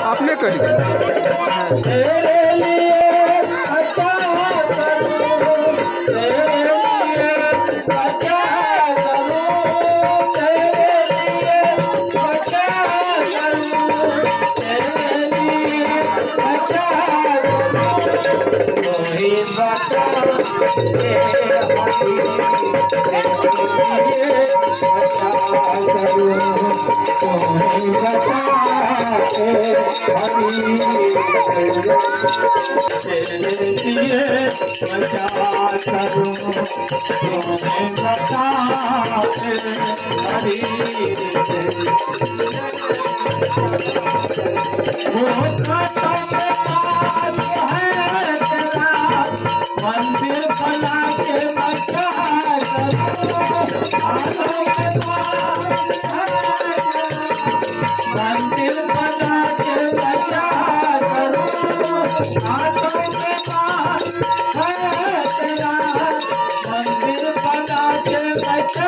अपने कट मंदिर बना के बचा मंदिर बना के बचा करो हाथों के पास है तेरा मंदिर बना के बचा